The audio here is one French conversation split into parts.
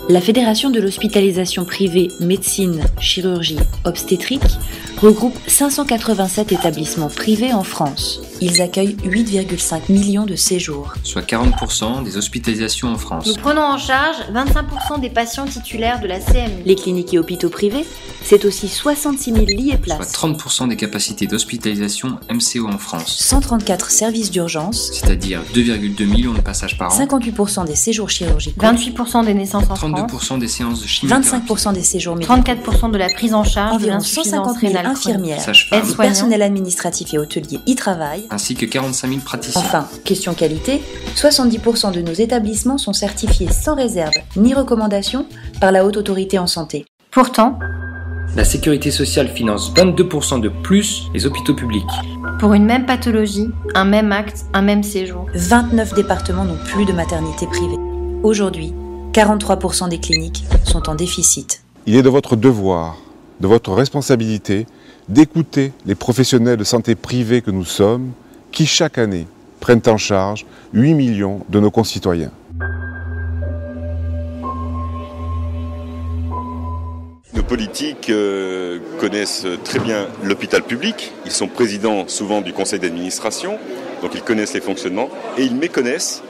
La Fédération de l'hospitalisation privée médecine, chirurgie, obstétrique regroupe 587 établissements privés en France. Ils accueillent 8,5 millions de séjours. Soit 40% des hospitalisations en France. Nous prenons en charge 25% des patients titulaires de la CMU. Les cliniques et hôpitaux privés, c'est aussi 66 000 lits et places. Soit 30% des capacités d'hospitalisation MCO en France. 134 services d'urgence, c'est-à-dire 2,2 millions de passages par an. 58% des séjours chirurgicaux, 28% des naissances en 32% France. des séances de chimiothérapie. 25% des séjours médicaux, 34% de la prise en charge de environ l'insuffisance 150 000 rénale chronique. infirmières, Sages-femmes. le personnel administratif et hôtelier y travaillent. Ainsi que 45 000 praticiens. Enfin, question qualité, 70% de nos établissements sont certifiés sans réserve ni recommandation par la Haute Autorité en Santé. Pourtant, La Sécurité sociale finance 22% de plus les hôpitaux publics. pour une même pathologie, un même acte, un même séjour. 29 départements n'ont plus de maternité privée. Aujourd'hui, 43% des cliniques sont en déficit. Il est de votre devoir, de votre responsabilité, d'écouter les professionnels de santé privés que nous sommes, qui chaque année prennent en charge 8 millions de nos concitoyens. Nos politiques connaissent très bien l'hôpital public. Ils sont présidents souvent du conseil d'administration, donc ils connaissent les fonctionnements et ils méconnaissent,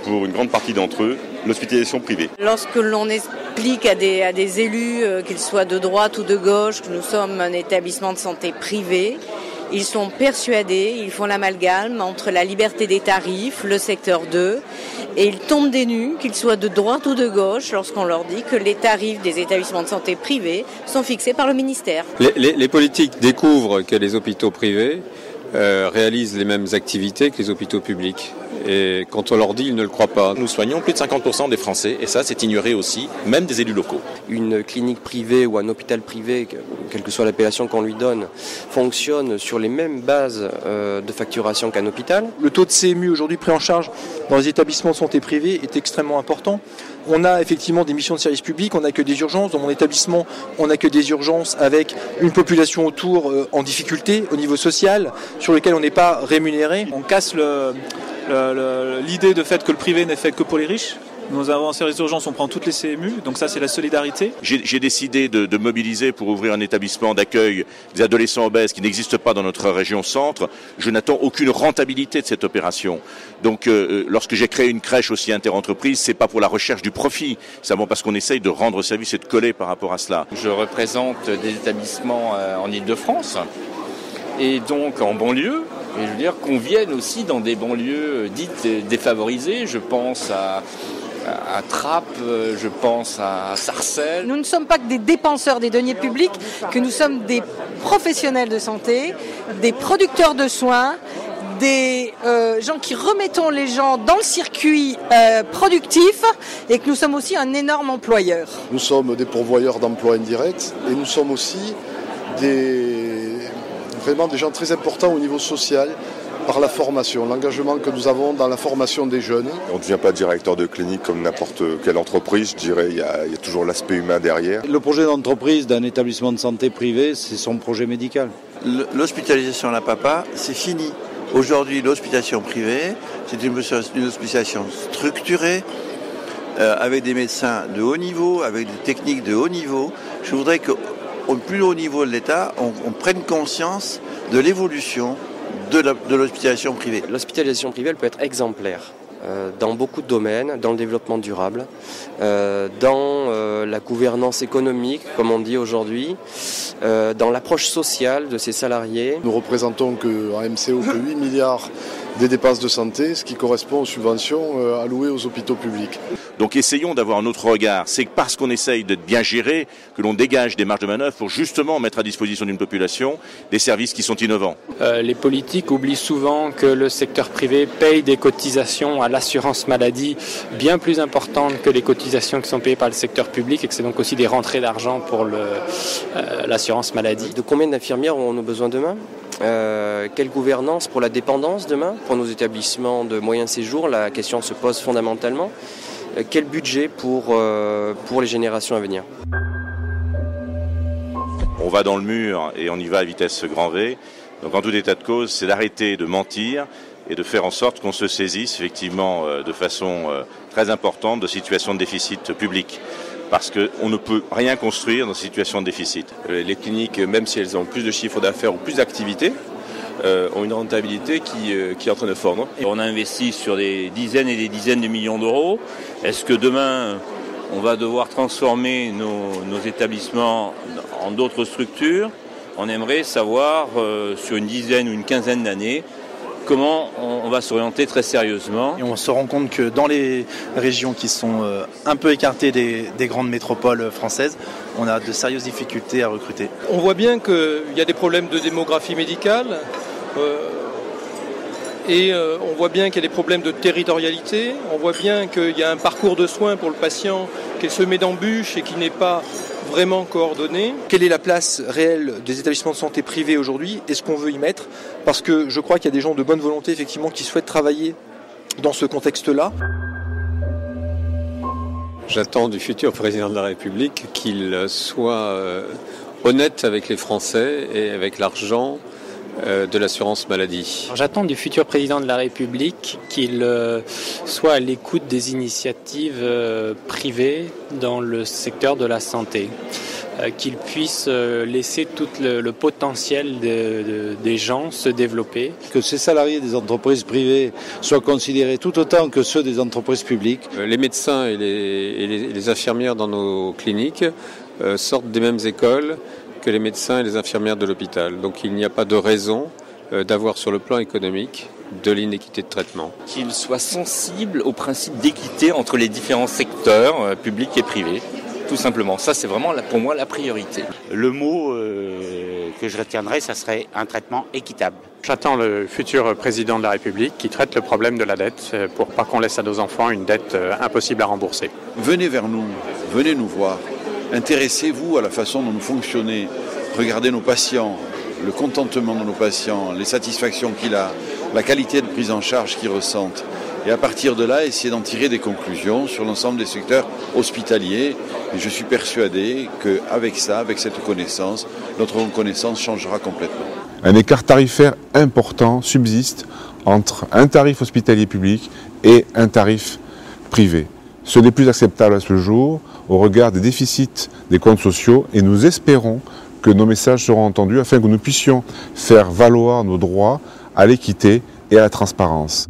pour une grande partie d'entre eux, l'hospitalisation privée. Lorsque l'on explique à des élus, qu'ils soient de droite ou de gauche, que nous sommes un établissement de santé privé, ils sont persuadés, ils font l'amalgame entre la liberté des tarifs, le secteur 2, et ils tombent des nues, qu'ils soient de droite ou de gauche, lorsqu'on leur dit que les tarifs des établissements de santé privés sont fixés par le ministère. Les politiques découvrent que les hôpitaux privés réalisent les mêmes activités que les hôpitaux publics. Et quand on leur dit, ils ne le croient pas. Nous soignons plus de 50% des Français et ça, c'est ignoré aussi, même des élus locaux. Une clinique privée ou un hôpital privé, quelle que soit l'appellation qu'on lui donne, fonctionne sur les mêmes bases de facturation qu'un hôpital. Le taux de CMU aujourd'hui pris en charge dans les établissements de santé privés est extrêmement important. On a effectivement des missions de service public, on n'accueille des urgences. Dans mon établissement, on accueille des urgences avec une population autour en difficulté au niveau social, sur lequel on n'est pas rémunéré. On casse l'idée de fait que le privé n'est fait que pour les riches. Nous avons un service d'urgence, on prend toutes les CMU, donc ça c'est la solidarité. J'ai décidé de mobiliser pour ouvrir un établissement d'accueil des adolescents obèses qui n'existe pas dans notre région centre. Je n'attends aucune rentabilité de cette opération. Donc lorsque j'ai créé une crèche aussi interentreprise, c'est pas pour la recherche du profit, c'est simplement parce qu'on essaye de rendre service et de coller par rapport à cela. Je représente des établissements en Île-de-France et donc en banlieue. Et je veux dire qu'on vienne aussi dans des banlieues dites défavorisées. Je pense à Trappes, je pense à Sarcelles. Nous ne sommes pas que des dépenseurs des deniers publics, que nous sommes des professionnels de santé, des producteurs de soins, des gens qui remettons les gens dans le circuit productif et que nous sommes aussi un énorme employeur. Nous sommes des pourvoyeurs d'emplois indirects et nous sommes aussi vraiment des gens très importants au niveau social par la formation, l'engagement que nous avons dans la formation des jeunes. On ne devient pas directeur de clinique comme n'importe quelle entreprise, je dirais, il y a toujours l'aspect humain derrière. Le projet d'entreprise d'un établissement de santé privé, c'est son projet médical. L'hospitalisation à la papa, c'est fini. Aujourd'hui, l'hospitalisation privée, c'est une hospitalisation structurée, avec des médecins de haut niveau, avec des techniques de haut niveau. Je voudrais qu'au plus haut niveau de l'État, on prenne conscience de l'évolution de l'hospitalisation privée. L'hospitalisation privée, elle peut être exemplaire dans beaucoup de domaines, dans le développement durable, dans la gouvernance économique, comme on dit aujourd'hui, dans l'approche sociale de ses salariés. Nous représentons en MCO que 8 milliards des dépenses de santé, ce qui correspond aux subventions allouées aux hôpitaux publics. Donc essayons d'avoir un autre regard. C'est parce qu'on essaye d'être bien géré que l'on dégage des marges de manœuvre pour justement mettre à disposition d'une population des services qui sont innovants. Les politiques oublient souvent que le secteur privé paye des cotisations à l'assurance maladie bien plus importantes que les cotisations qui sont payées par le secteur public et que c'est donc aussi des rentrées d'argent pour l'assurance maladie. De combien d'infirmières aurons-nous besoin demain ? Quelle gouvernance pour la dépendance demain ? Pour nos établissements de moyen séjour, la question se pose fondamentalement. Quel budget pour les générations à venir ? On va dans le mur et on y va à vitesse grand V. Donc en tout état de cause, c'est d'arrêter de mentir et de faire en sorte qu'on se saisisse effectivement de façon très importante de situations de déficit public. parce qu'on ne peut rien construire dans une situation de déficit. Les cliniques, même si elles ont plus de chiffre d'affaires ou plus d'activité, ont une rentabilité qui est en train de fondre. Et on a investi sur des dizaines et des dizaines de millions d'euros. Est-ce que demain, on va devoir transformer nos établissements en d'autres structures? On aimerait savoir, sur une dizaine ou une quinzaine d'années, comment on va s'orienter très sérieusement. Et on se rend compte que dans les régions qui sont un peu écartées des grandes métropoles françaises, on a de sérieuses difficultés à recruter. On voit bien qu'il y a des problèmes de démographie médicale et on voit bien qu'il y a des problèmes de territorialité. On voit bien qu'il y a un parcours de soins pour le patient qui est semé d'embûches et qui n'est pas vraiment coordonné. Quelle est la place réelle des établissements de santé privés aujourd'hui et ce qu'on veut y mettre? Parce que je crois qu'il y a des gens de bonne volonté effectivement qui souhaitent travailler dans ce contexte-là. J'attends du futur président de la République qu'il soit honnête avec les Français et avec l'argent de l'assurance maladie. J'attends du futur président de la République qu'il soit à l'écoute des initiatives privées dans le secteur de la santé, qu'il puisse laisser tout le potentiel des gens se développer. Que ces salariés des entreprises privées soient considérés tout autant que ceux des entreprises publiques. Les médecins et les infirmières dans nos cliniques sortent des mêmes écoles que les médecins et les infirmières de l'hôpital. Donc il n'y a pas de raison d'avoir sur le plan économique de l'inéquité de traitement. Qu'il soit sensible au principe d'équité entre les différents secteurs publics et privés. Tout simplement. Ça, c'est vraiment pour moi la priorité. Le mot que je retiendrai, ça serait un traitement équitable. J'attends le futur président de la République qui traite le problème de la dette pour pas qu'on laisse à nos enfants une dette impossible à rembourser. Venez vers nous, venez nous voir. Intéressez-vous à la façon dont nous fonctionnons. Regardez nos patients, le contentement de nos patients, les satisfactions qu'il a, la qualité de prise en charge qu'ils ressentent. Et à partir de là, essayer d'en tirer des conclusions sur l'ensemble des secteurs hospitaliers. Et je suis persuadé qu'avec ça, avec cette connaissance, notre reconnaissance changera complètement. Un écart tarifaire important subsiste entre un tarif hospitalier public et un tarif privé. Ce n'est plus acceptable à ce jour au regard des déficits des comptes sociaux et nous espérons que nos messages seront entendus afin que nous puissions faire valoir nos droits à l'équité et à la transparence.